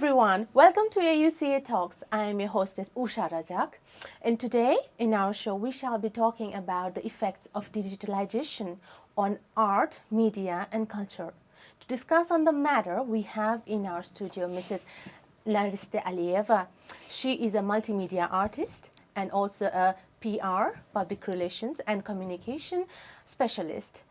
everyone, welcome to AUCA Talks. I am your hostess Usha Rajak, and today in our show we shall be talking about the effects of digitalization on art, media and culture. To discuss on the matter, we have in our studio Mrs. Nariste Alieva. She is a multimedia artist and also a PR, public relations and communication specialist.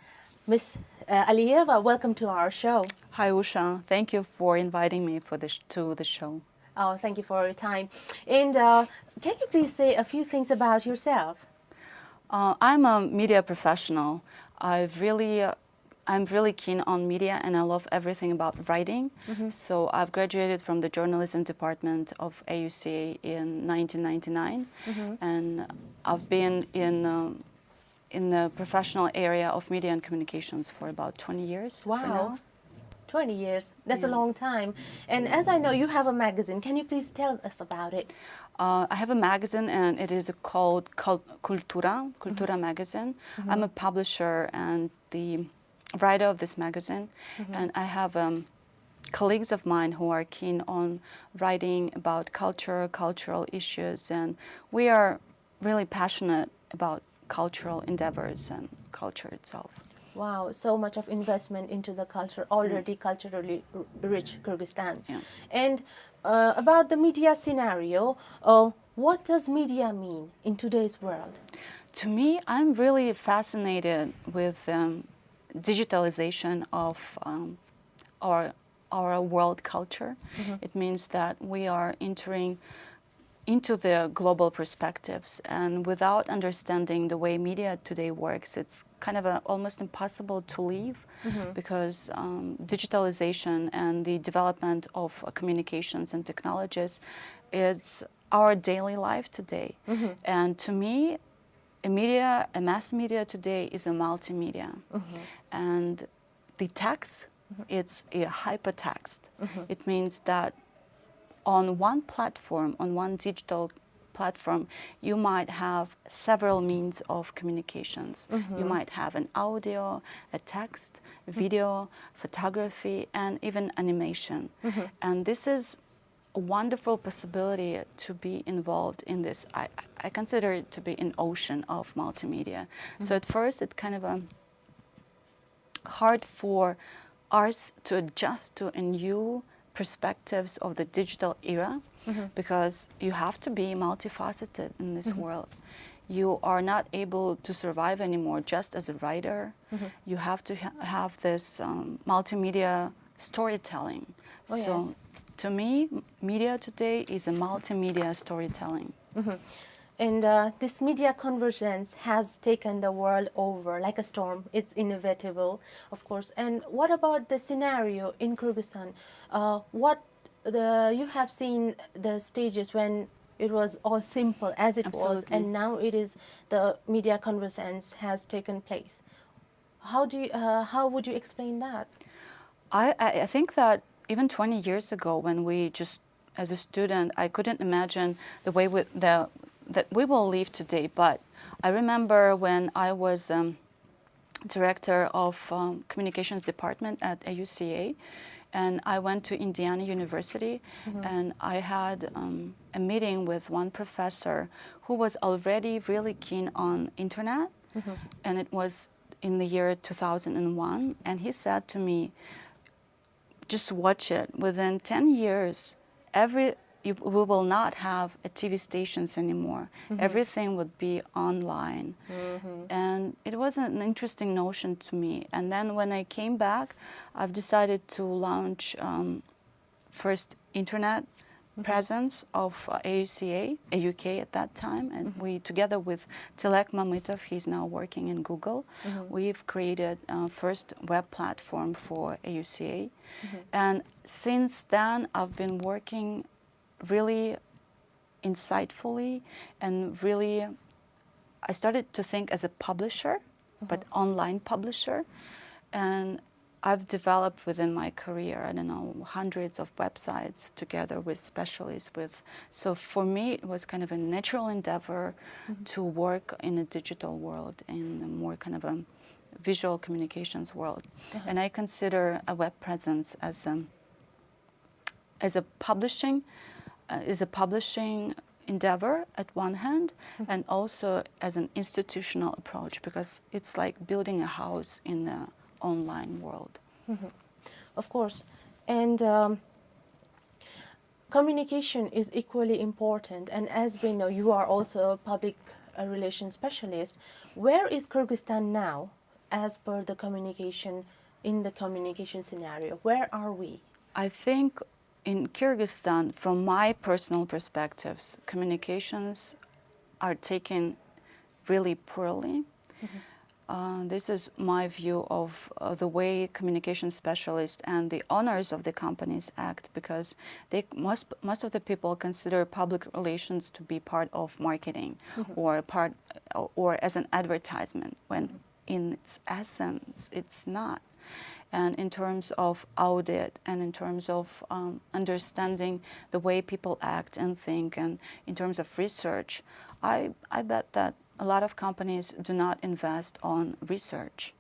Ms. Alieva, welcome to our show. Hi, Usha. Thank you for inviting me to the show. Oh, thank you for your time. And can you please say a few things about yourself? I'm a media professional. I'm really keen on media, and I love everything about writing. So I've graduated from the journalism department of AUCA in 1999, and I've been in the professional area of media and communications for about 20 years. Wow. For now. 20 years. That's a Yeah. long time. And as I know, you have a magazine. Can you please tell us about it? I have a magazine, and it is called Cultura magazine. I'm a publisher and the writer of this magazine, and I have colleagues of mine who are keen on writing about culture, cultural issues, and we are really passionate about cultural endeavors and culture itself. Wow, so much of investment into the culture, already culturally rich Kyrgyzstan. Yeah. And about the media scenario, what does media mean in today's world? To me, I'm really fascinated with digitalization of our world culture. It means that we are entering into the global perspectives, and without understanding the way media today works, it's kind of almost impossible to live, because digitalization and the development of communications and technologies is our daily life today. And to me, a mass media today is a multimedia, and the text, it's a hypertext. It means that on one platform, on one digital platform, you might have several means of communications. You might have an audio, a text, video, photography, and even animation. And this is a wonderful possibility to be involved in this. I consider it to be an ocean of multimedia. So at first, it's kind of hard for us to adjust to a new perspectives of the digital era, because you have to be multifaceted in this world. You are not able to survive anymore just as a writer. You have to have this multimedia storytelling. Oh, so yes. to me, media today is a multimedia storytelling. And this media convergence has taken the world over like a storm. It's inevitable, of course. And what about the scenario in Kyrgyzstan? You have seen the stages when it was all simple as it was, Absolutely. and now it is the media convergence has taken place. How would you explain that? I think that even 20 years ago, when as a student, I couldn't imagine the way that we will live today. But I remember when I was director of communications department at AUCA, and I went to Indiana University, and I had a meeting with one professor who was already really keen on internet, and it was in the year 2001, and he said to me, just watch it. Within 10 years, we will not have TV stations anymore. Everything would be online. And it was an interesting notion to me. And then when I came back, I've decided to launch first internet presence of AUCA, AUK at that time. And we, together with Tilek Mamitov, he's now working in Google, we've created first web platform for AUCA. And since then, I've been working really insightfully, and really I started to think as a publisher, but online publisher. And I've developed within my career, I don't know, hundreds of websites together with specialists. So for me, it was kind of a natural endeavor to work in a digital world, in a more kind of a visual communications world. And I consider a web presence as as a publishing endeavor at one hand, and also as an institutional approach, because it's like building a house in the online world. Of course. And communication is equally important. And as we know, you are also a public relations specialist. Where is Kyrgyzstan now as per the communication, in the communication scenario? Where are we? I think in Kyrgyzstan, from my personal perspectives, communications are taken really poorly. This is my view of the way communication specialists and the owners of the companies act, because most of the people consider public relations to be part of marketing or as an advertisement, when in its essence it's not. And in terms of audit and in terms of understanding the way people act and think, and in terms of research, I bet that a lot of companies do not invest on research.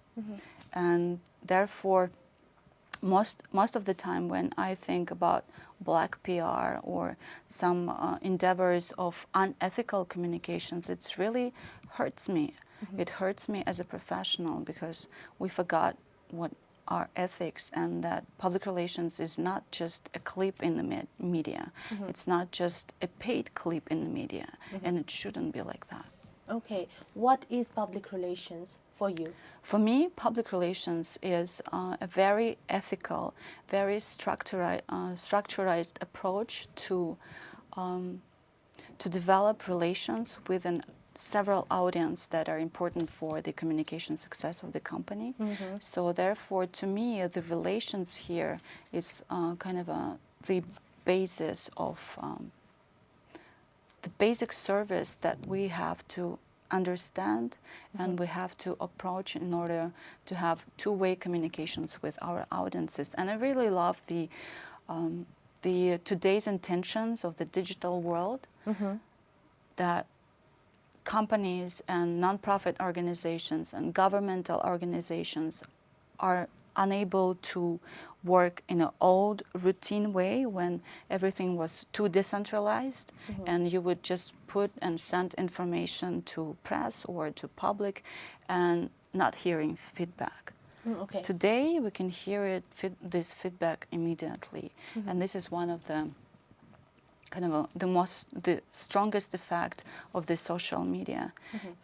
And therefore, most of the time when I think about black PR or some endeavors of unethical communications, it really hurts me. It hurts me as a professional, because we forgot what our ethics, and that public relations is not just a clip in the media. It's not just a paid clip in the media, and it shouldn't be like that. Okay, what is public relations for you? For me, public relations is a very ethical, very structurized approach to develop relations within several audience that are important for the communication success of the company. So therefore, to me, the relations here is kind of the basis of the basic service that we have to understand and we have to approach in order to have two-way communications with our audiences. And I really love the today's intentions of the digital world, that companies and nonprofit organizations and governmental organizations are unable to work in an old routine way when everything was too decentralized, and you would just put and send information to press or to public and not hearing feedback. Okay. Today we can hear this feedback immediately, and this is one of the kind of the strongest effect of the social media.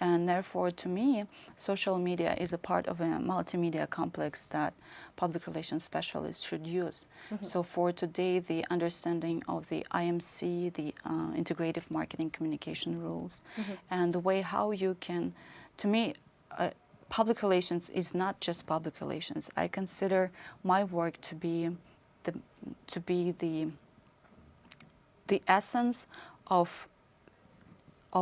And therefore, to me, social media is a part of a multimedia complex that public relations specialists should use. So for today, the understanding of the IMC, the integrative marketing communication rules, and the way how you can, to me, public relations is not just public relations. I consider my work to be the essence of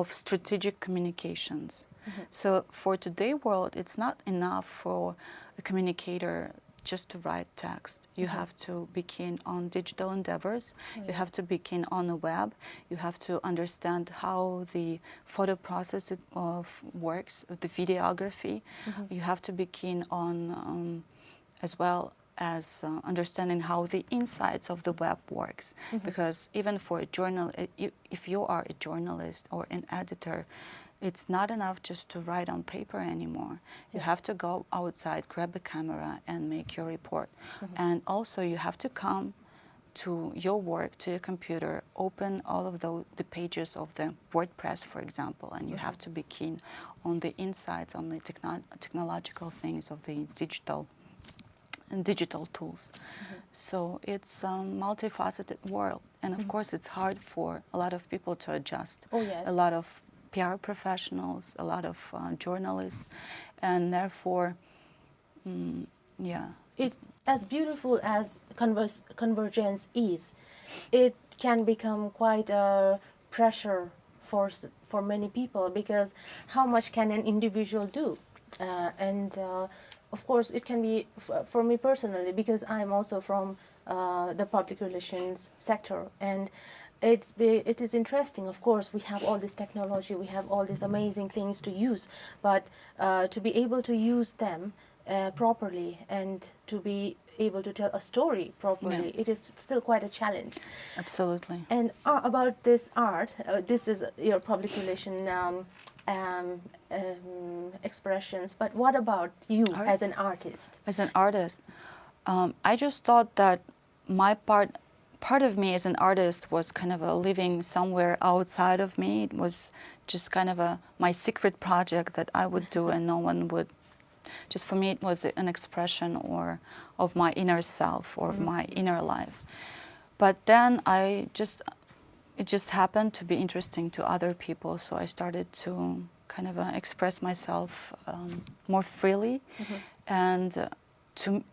strategic communications. So for today's world, it's not enough for a communicator just to write text. You have to be keen on digital endeavors. You have to be keen on the web. You have to understand how the photo process works, the videography. You have to be keen on as well as understanding how the insides of the web works. Because even for a journal, if you are a journalist or an editor, it's not enough just to write on paper anymore. You have to go outside, grab a camera, and make your report. And also you have to come to your work, to your computer, open all of the pages of the WordPress, for example, and you have to be keen on the insights, on the technological things of the digital tools. So it's a multifaceted world, and of course it's hard for a lot of people to adjust. A lot of PR professionals, a lot of journalists, and therefore, It, as beautiful as convergence is, it can become quite a pressure for many people, because how much can an individual do? Of course, it can be, for me personally, because I'm also from the public relations sector, and it is interesting. Of course, we have all this technology, we have all these amazing things to use, but to be able to use them properly and to be able to tell a story properly, it is still quite a challenge. Absolutely. And about this art, this is your public relation expressions, but what about you Art? as an artist? As an artist, I just thought that my part of me as an artist was kind of a living somewhere outside of me. It was just kind of my secret project that I would do and no one would. Just for me, it was an expression of my inner self or of my inner life. But then it just happened to be interesting to other people, so I started to kind of express myself more freely, and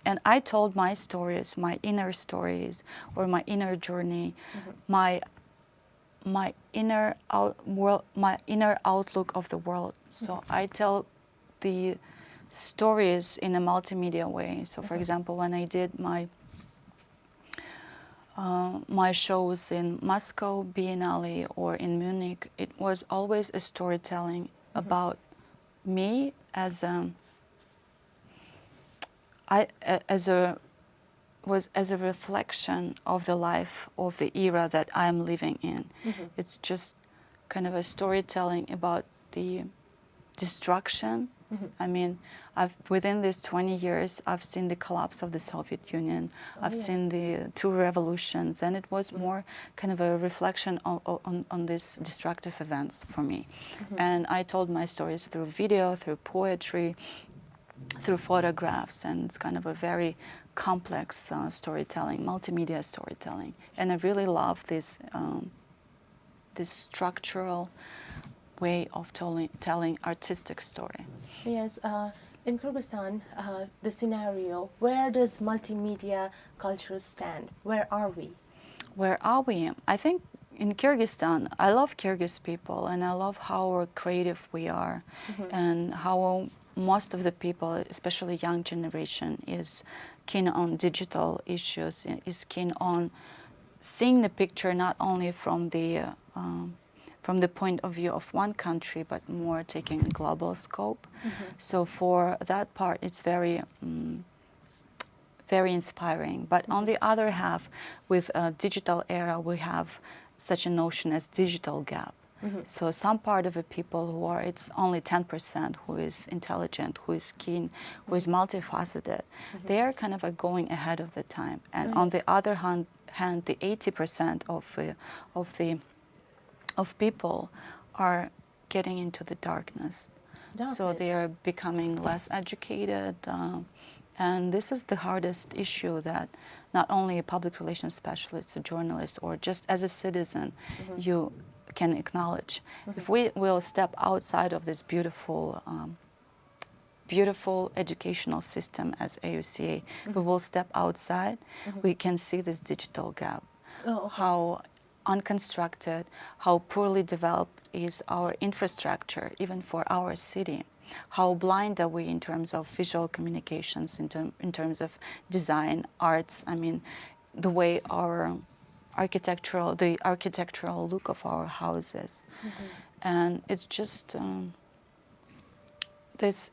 and I told my stories, my inner stories, or my inner journey, my inner world, my inner outlook of the world. So I tell the stories in a multimedia way. So, for example, when I did my shows in Moscow Biennale or in Munich, it was always a storytelling about me as a reflection of the life of the era that I'm living in. It's just kind of a storytelling about the destruction. I mean, within these 20 years, I've seen the collapse of the Soviet Union. I've seen the two revolutions, and it was more kind of a reflection on these destructive events for me. And I told my stories through video, through poetry, through photographs, and it's kind of a very complex storytelling, multimedia storytelling. And I really love this structural way of telling artistic story. Yes, in Kyrgyzstan, the scenario, where does multimedia culture stand? Where are we? Where are we? I think in Kyrgyzstan, I love Kyrgyz people, and I love how creative we are, and how most of the people, especially young generation, is keen on digital issues, is keen on seeing the picture not only from the point of view of one country, but more taking a global scope. So for that part, it's very very inspiring. But on the other half, with a digital era, we have such a notion as digital gap. So some part of the people it's only 10% who is intelligent, who is keen, who is multifaceted. They are kind of going ahead of the time. And on the other hand, the 80% of people are getting into the darkness. So they are becoming less educated. And this is the hardest issue that not only a public relations specialist, a journalist, or just as a citizen, you can acknowledge. If we will step outside of this beautiful educational system as AUCA, we will step outside, we can see this digital gap. How unconstructed, how poorly developed is our infrastructure, even for our city. How blind are we in terms of visual communications, in terms of design, arts, I mean, the way our the architectural look of our houses. And it's just this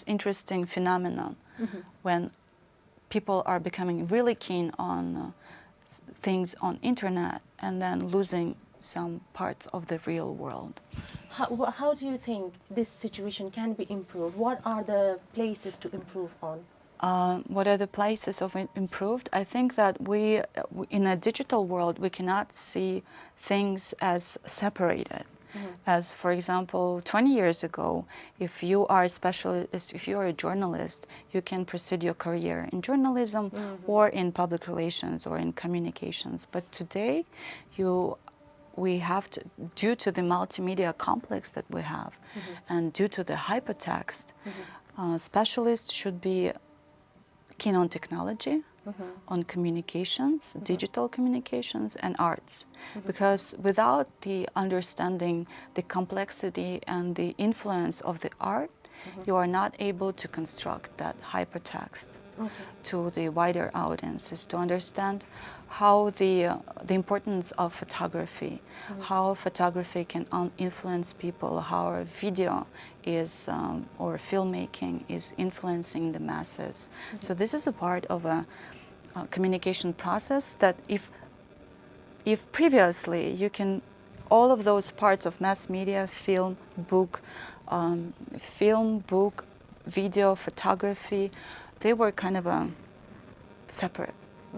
interesting phenomenon when people are becoming really keen on things on internet and then losing some parts of the real world. How do you think this situation can be improved? What are the places to improve on? What are the places of improved? I think that we, in a digital world, we cannot see things as separated. As, for example, 20 years ago, if you are a specialist, if you are a journalist, you can pursue your career in journalism or in public relations or in communications. But today, we have to, due to the multimedia complex that we have, and due to the hypertext, specialists should be keen on technology, on communications, digital communications, and arts. Because without the understanding the complexity and the influence of the art, you are not able to construct that hypertext. to the wider audiences, to understand how the importance of photography, how photography can influence people, how a video is or filmmaking is influencing the masses. So this is a part of a communication process that if previously you can, all of those parts of mass media, film, book, video, photography, they were kind of separate.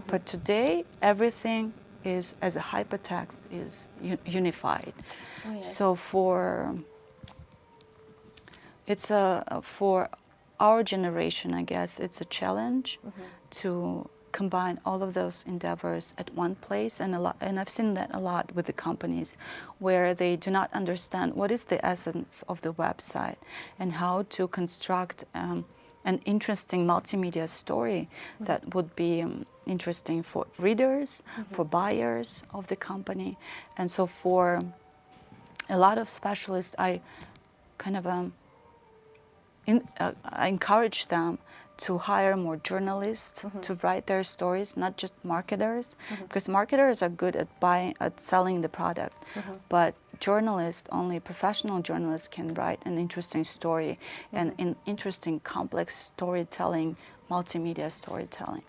But today, everything is, as a hypertext, is unified. Oh, yes. So for our generation, I guess, it's a challenge to combine all of those endeavors at one place, and I've seen that a lot with the companies where they do not understand what is the essence of the website and how to construct an interesting multimedia story that would be interesting for readers, for buyers of the company. And so for a lot of specialists, I kind of I encourage them to hire more journalists to write their stories, not just marketers, because marketers are good at selling the product, but journalists, only professional journalists can write an interesting story and an interesting complex storytelling, multimedia storytelling.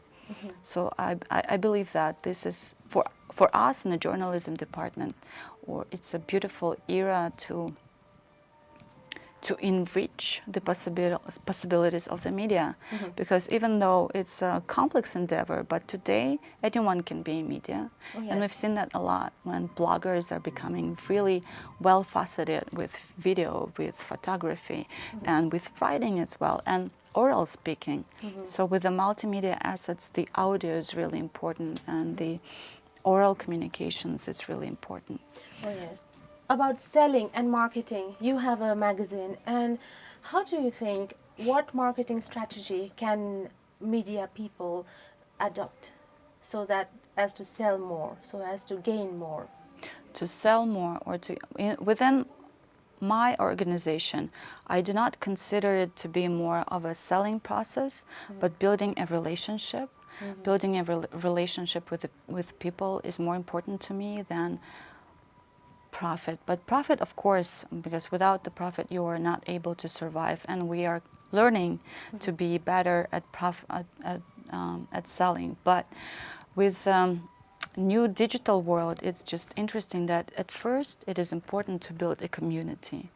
So I believe that this is, for us in the journalism department, or it's a beautiful era to enrich the possibilities of the media, because even though it's a complex endeavor, but today anyone can be in media. Oh, yes. And we've seen that a lot when bloggers are becoming really well-faceted with video, with photography, and with writing as well, and oral speaking. So with the multimedia assets, the audio is really important, and the oral communications is really important. Oh, yes. About selling and marketing, you have a magazine, and how do you think, what marketing strategy can media people adopt so that as to sell more, so as to gain more? To sell more, or within my organization, I do not consider it to be more of a selling process, but building a relationship. Building a relationship with people is more important to me than profit. But profit, of course, because without the profit you are not able to survive, and we are learning to be better at selling. But with new digital world, it's just interesting that at first it is important to build a community.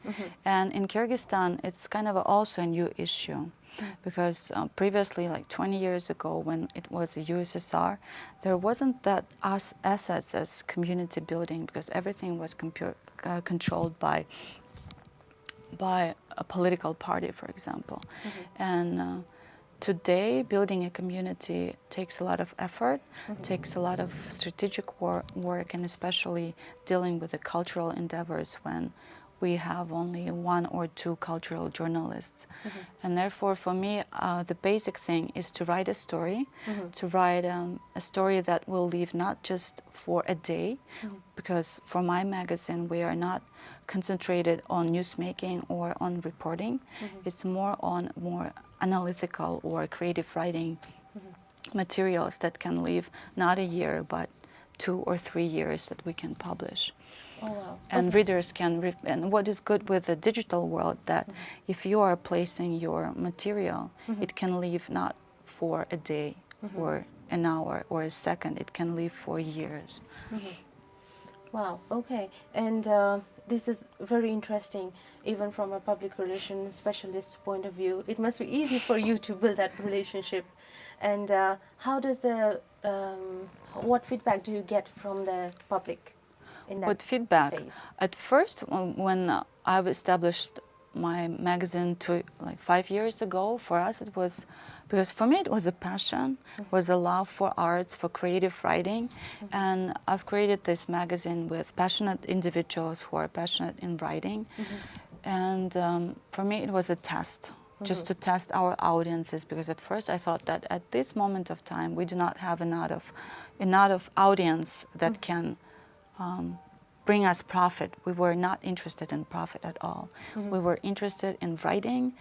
And in Kyrgyzstan, it's kind of also a new issue. Because previously, like 20 years ago, when it was a USSR, there wasn't that assets as community building, because everything was controlled by a political party, for example. And today, building a community takes a lot of effort, takes a lot of strategic work, and especially dealing with the cultural endeavors when we have only one or two cultural journalists. And therefore, for me, the basic thing is to write a story, to write a story that will live not just for a day, because for my magazine, we are not concentrated on newsmaking or on reporting. It's more on more analytical or creative writing materials that can live not a year, but 2 or 3 years that we can publish. Oh, wow. And readers can, and what is good with the digital world, that if you are placing your material, it can live not for a day or an hour or a second, it can live for years. Wow, okay. And this is very interesting, even from a public relations specialist's point of view. It must be easy for you to build that relationship. And how does what feedback do you get from the public in that What feedback? phase? At first, when I've established my magazine like 5 years ago, for us it was, because for me it was a passion, was a love for arts, for creative writing, and I've created this magazine with passionate individuals who are passionate in writing, and for me it was a test, just to test our audiences, because at first I thought that at this moment of time we do not have enough audience that can bring us profit. We were not interested in profit at all. We were interested in writing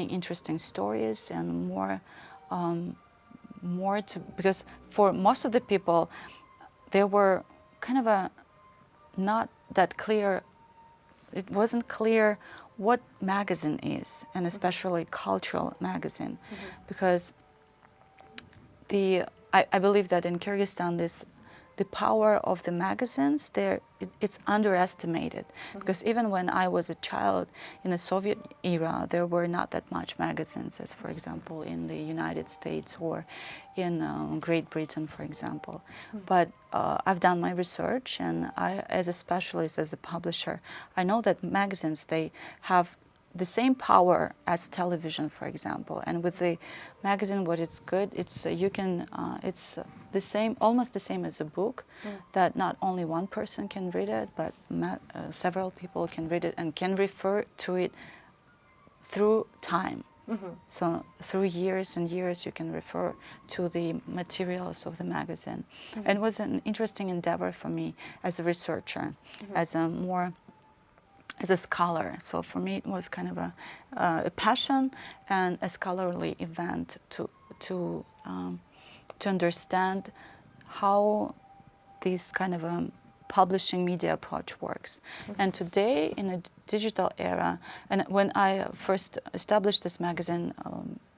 interesting stories, and more more to, because for most of the people, there were kind of a not that clear, it wasn't clear what magazine is, and especially cultural magazine, because I believe that in Kyrgyzstan the power of the magazines there, it's underestimated, because even when I was a child in the Soviet era, there were not that much magazines as, for example, in the United States or in Great Britain, for example. But I've done my research, and I, as a specialist, as a publisher, I know that magazines, they have the same power as television, for example. And with the magazine, what it's good, it's you can it's the same, almost the same as a book, that not only one person can read it, but several people can read it and can refer to it through time. So through years and years, you can refer to the materials of the magazine. And it was an interesting endeavor for me as a researcher, as a scholar. So for me, it was kind of a passion and a scholarly event to understand how this kind of publishing media approach works. And today, in a digital era, and when I first established this magazine,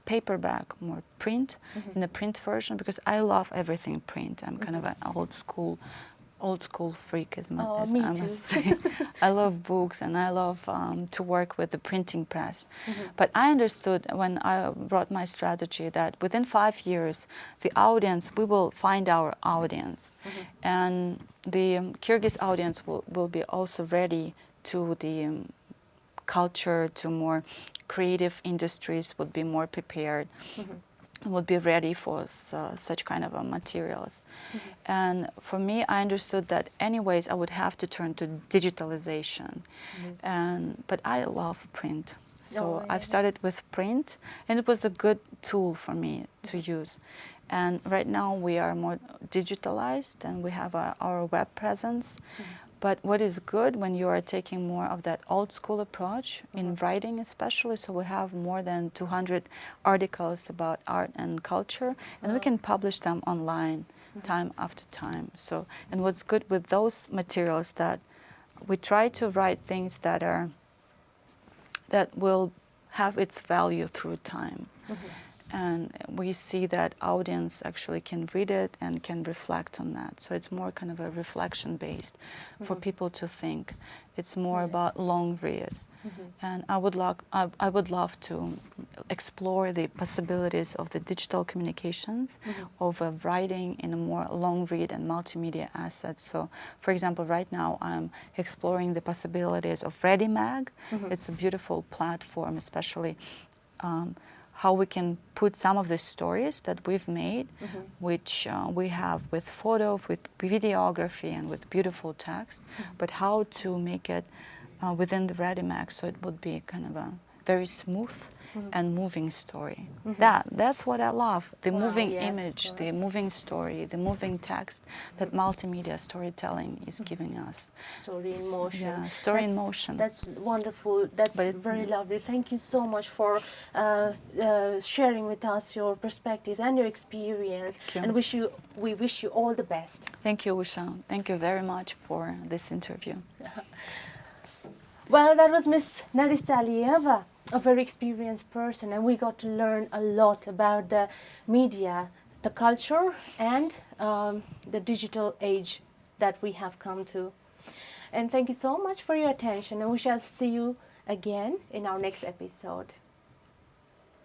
paperback, more print, in the print version, because I love everything print. I'm kind of an old school freak, as I must say. I love books, and I love to work with the printing press. But I understood when I wrote my strategy that within 5 years, the audience, we will find our audience. And the Kyrgyz audience will be also ready to the culture, to more creative industries, would be more prepared. Would be ready for such kind of materials. And for me, I understood that anyways I would have to turn to digitalization. But I love print. So I've started with print, and it was a good tool for me to use. And right now we are more digitalized, and we have our web presence. But what is good when you are taking more of that old school approach in writing, especially, so we have more than 200 articles about art and culture, and we can publish them online time after time. So, and what's good with those materials, that we try to write things that will have its value through time. And we see that audience actually can read it and can reflect on that. So it's more kind of a reflection based for people to think. It's more about long read. And I would love to explore the possibilities of the digital communications, of writing in a more long read and multimedia assets. So, for example, right now I'm exploring the possibilities of ReadyMag. It's a beautiful platform, especially how we can put some of the stories that we've made, which we have with photo, with videography, and with beautiful text, but how to make it within the ReadyMag, so it would be kind of a very smooth and moving story. That's what I love, the moving image, the moving story, the moving text that multimedia storytelling is giving us. Story in motion. Yeah, story in motion. That's wonderful. That's very lovely. Thank you so much for sharing with us your perspective and your experience. And we wish you all the best. Thank you, Usha. Thank you very much for this interview. Well, that was Miss Nariste Alieva, a very experienced person, and we got to learn a lot about the media, the culture, and the digital age that we have come to. And thank you so much for your attention, and we shall see you again in our next episode.